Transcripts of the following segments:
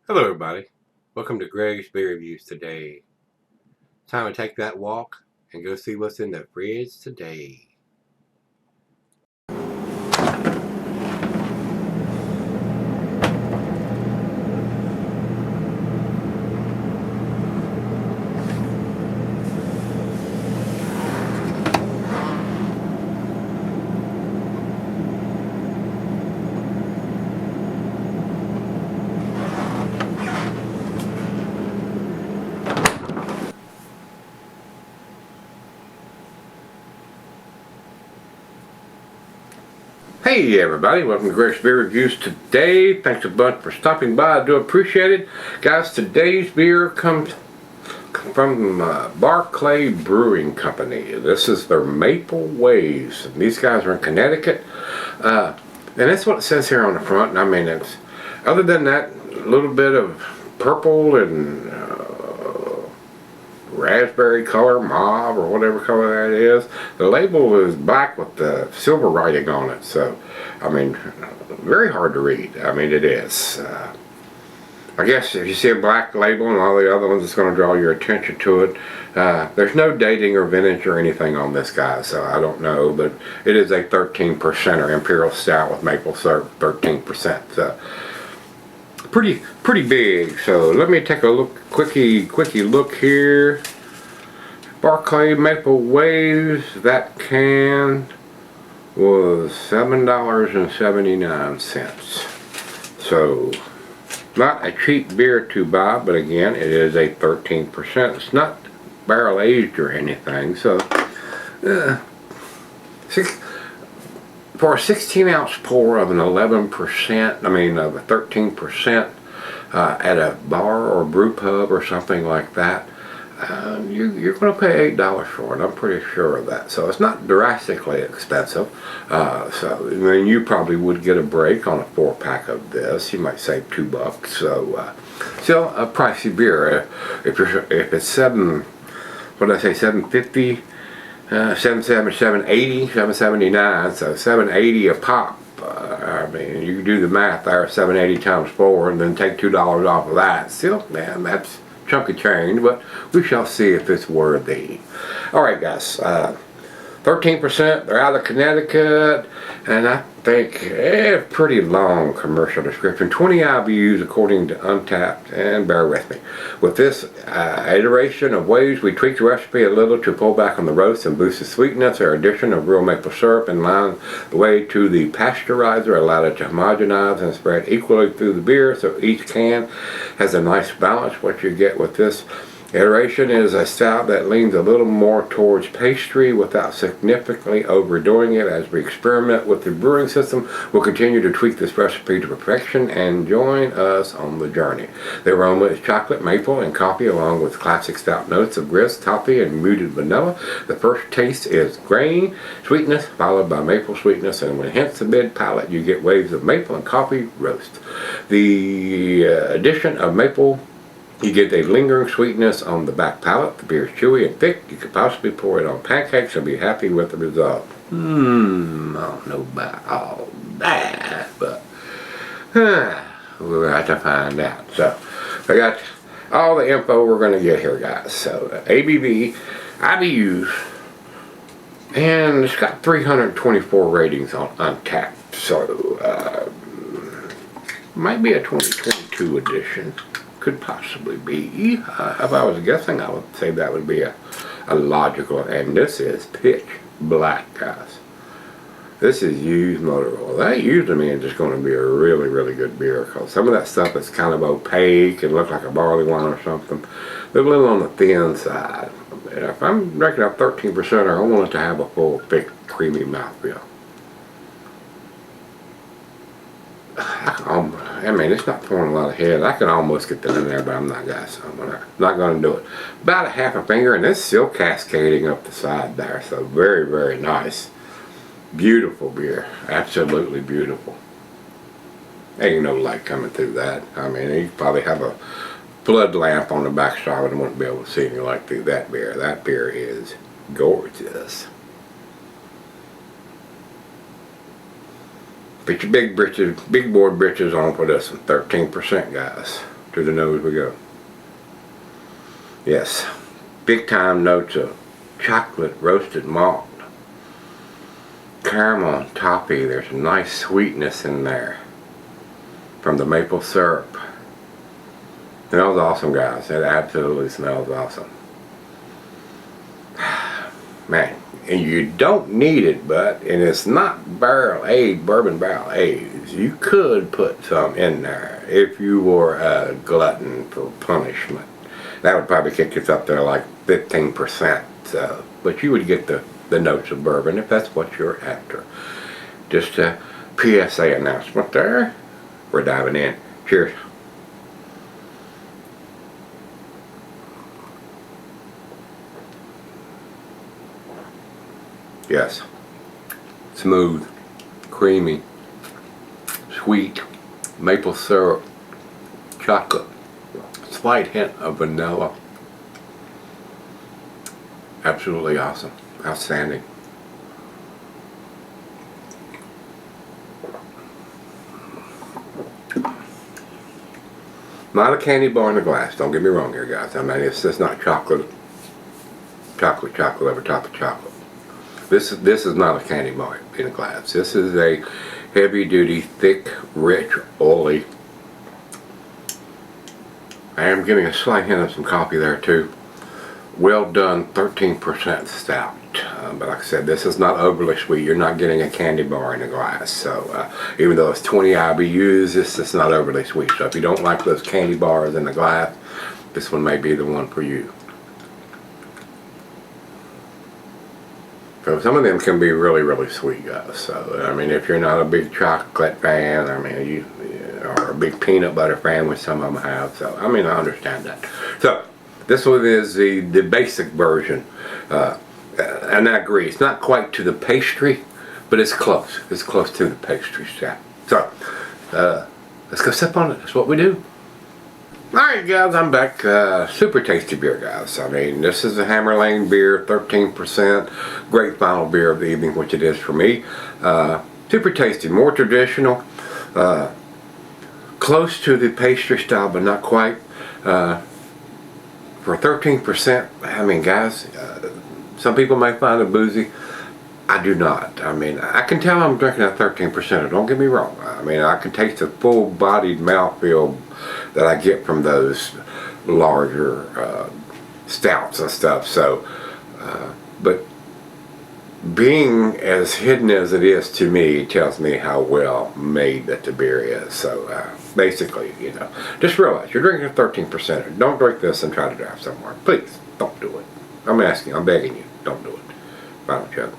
Hello everybody, welcome to Gregsbeerreviews today. Time to take that walk and go see what's in the fridge today. Hey everybody, welcome to Gregsbeerreviews today. Thanks a bunch for stopping by, I do appreciate it. Guys, today's beer comes from Barclay Brewing Company. This is their Maple Waves. And these guys are in Connecticut. And that's what it says here on the front. And I mean, it's, other than that, a little bit of purple and raspberry color, mauve, or whatever color that is. The label is black with the silver writing on it, so I mean, very hard to read. I mean, it is. I guess if you see a black label and all the other ones, it's going to draw your attention to it. There's no dating or vintage or anything on this guy, so I don't know, but it is a 13%er Imperial Stout with maple syrup, 13%. So pretty big. So let me take a look, quickie look here. Barclay Maple Waves, that can was $7.79. So not a cheap beer to buy, but again, it is a 13%. It's not barrel aged or anything, so for a 16-ounce pour of an 11%, I mean of a 13% at a bar or brew pub or something like that, you're going to pay $8 for it. I'm pretty sure of that. So it's not drastically expensive. So I mean, you probably would get a break on a 4-pack of this. You might save $2. So still a pricey beer. If it's $7.50. 780, 779, so 780 a pop. I mean, you can do the math there, 780 times 4, and then take $2 off of that. Still, man, that's chunk of change, but we shall see if it's worthy. Alright guys, 13%, they're out of Connecticut, and I think a pretty long commercial description. 20 IBUs according to Untappd, and bear with me. With this iteration of waves, we tweak the recipe a little to pull back on the roast and boost the sweetness. Our addition of real maple syrup in line the way to the pasteurizer allowed it to homogenize and spread equally through the beer, so each can has a nice balance. What you get with this iteration is a stout that leans a little more towards pastry without significantly overdoing it. As we experiment with the brewing system, we'll continue to tweak this recipe to perfection, and join us on the journey. The aroma is chocolate, maple, and coffee, along with classic stout notes of grist, toffee, and muted vanilla. The first taste is grain sweetness, followed by maple sweetness, and when it hits the mid-palate, you get waves of maple and coffee roast. The addition of maple, you get a lingering sweetness on the back palate. The beer is chewy and thick. You could possibly pour it on pancakes and be happy with the result. I don't know about all that, but we'll have to find out. So I got all the info we're going to get here, guys. So ABV, IBUs, and it's got 324 ratings on Untappd. So might be a 2022 edition. Could possibly be. If I was guessing, I would say that would be a logical. And this is pitch black, guys. This is used motor oil. That usually means it's going to be a really good beer, because some of that stuff is kind of opaque and look like a barley wine or something. They're a little on the thin side. If I'm drinking a 13%, I want it to have a full, thick, creamy mouthfeel. I mean, it's not pouring a lot of head. I can almost get that in there, but I'm not, guys. I'm not going to do it. About a half a finger, and it's still cascading up the side there. So very nice. Beautiful beer. Absolutely beautiful. Ain't no light coming through that. I mean, you probably have a flood lamp on the back side and wouldn't be able to see any light through that beer. That beer is gorgeous. Put your big board britches on for this one. 13%, guys. To the nose we go. Yes, big time notes of chocolate, roasted malt, caramel, toffee. There's a nice sweetness in there from the maple syrup. It smells awesome, guys. It absolutely smells awesome. Man, and you don't need it, but, and it's not barrel aged, bourbon barrel aged. You could put some in there if you were a glutton for punishment. That would probably kick us up there like 15%. But you would get the notes of bourbon if that's what you're after. Just a PSA announcement there. We're diving in. Cheers. Yes. Smooth, creamy, sweet, maple syrup, chocolate, slight hint of vanilla. Absolutely awesome. Outstanding. Not a candy bar in the glass, don't get me wrong here, guys. I mean, it's just not chocolate over top of chocolate. This is not a candy bar in a glass. This is a heavy duty, thick, rich, oily. I am getting a slight hint of some coffee there too. Well done, 13% stout. But like I said, this is not overly sweet. You're not getting a candy bar in a glass. So even though it's 20 IBUs, this is not overly sweet. So if you don't like those candy bars in the glass, this one may be the one for you. So some of them can be really, really sweet, guys. So I mean, if you're not a big chocolate fan, I mean, you are a big peanut butter fan, which some of them have. So I mean, I understand that. So this one is the basic version, and I agree. It's not quite to the pastry, but it's close. It's close to the pastry stout. So let's go sip on it. That's what we do. Alright guys, I'm back. Super tasty beer, guys. I mean, this is a Hammer Lane beer, 13%. Great final beer of the evening, which it is for me. Super tasty, more traditional. Close to the pastry style, but not quite. For 13%, I mean, guys, some people may find it boozy. I do not. I mean, I can tell I'm drinking a 13%. Don't get me wrong. I mean, I can taste the full-bodied mouthfeel that I get from those larger stouts and stuff. So, but being as hidden as it is to me tells me how well made that the beer is. So basically, you know, just realize you're drinking a 13%. Don't drink this and try to drive somewhere. Please, don't do it. I'm asking, I'm begging you, don't do it. Final chug.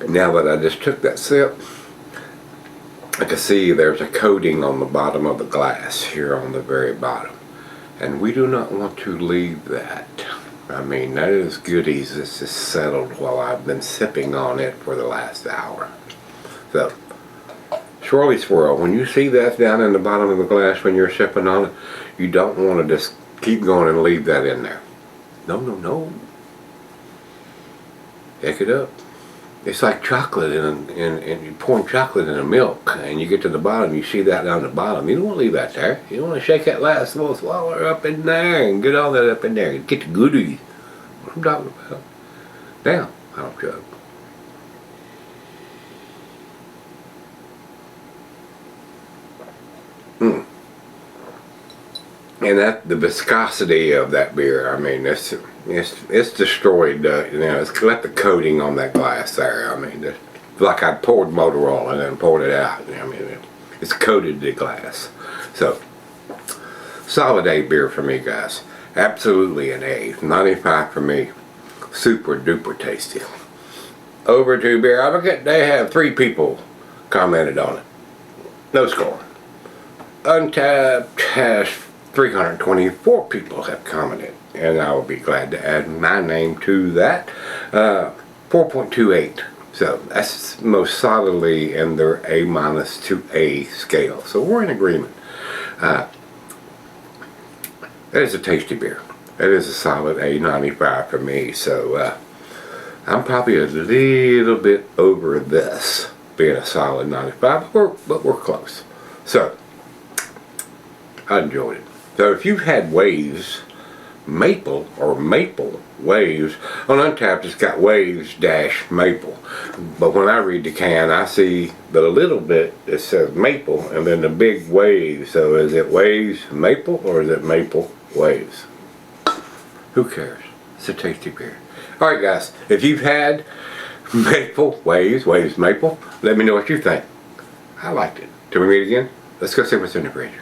Now that I just took that sip, I can see there's a coating on the bottom of the glass here on the very bottom, and we do not want to leave that. I mean, that is goodies. This is settled while I've been sipping on it for the last hour. So, swirly swirl, when you see that down in the bottom of the glass when you're sipping on it, you don't want to just keep going and leave that in there. No, no, no. Pick it up. It's like chocolate and you're pouring chocolate in a milk, and you get to the bottom, you see that down the bottom. You don't want to leave that there. You don't want to shake that last little swallow up in there and get all that up in there. Get the goodies. What I'm talking about. Now, I don't joke. And that the viscosity of that beer, I mean, it's destroyed. You know, it's left the coating on that glass there. I mean, it's like I poured motor oil and then poured it out. I mean, it's coated the glass. So, solid A beer for me, guys. Absolutely an A. 95 for me. Super duper tasty. Over to Beer Advocate, they have 3 people commented on it. No score. Untapped has 324 people have commented, and I will be glad to add my name to that. 4.28, so that's most solidly in their A- to A scale, so we're in agreement. That is a tasty beer. That is a solid A95 for me, so I'm probably a little bit over this being a solid 95, but we're close. So, I enjoyed it. So if you've had Waves Maple or Maple Waves, on Untapped it's got Waves dash Maple. But when I read the can, I see the little bit that says Maple and then the big Waves. So is it Waves Maple or is it Maple Waves? Who cares? It's a tasty beer. Alright guys, if you've had Maple Waves Maple, let me know what you think. I liked it. Till we meet again, let's go see what's in the fridge.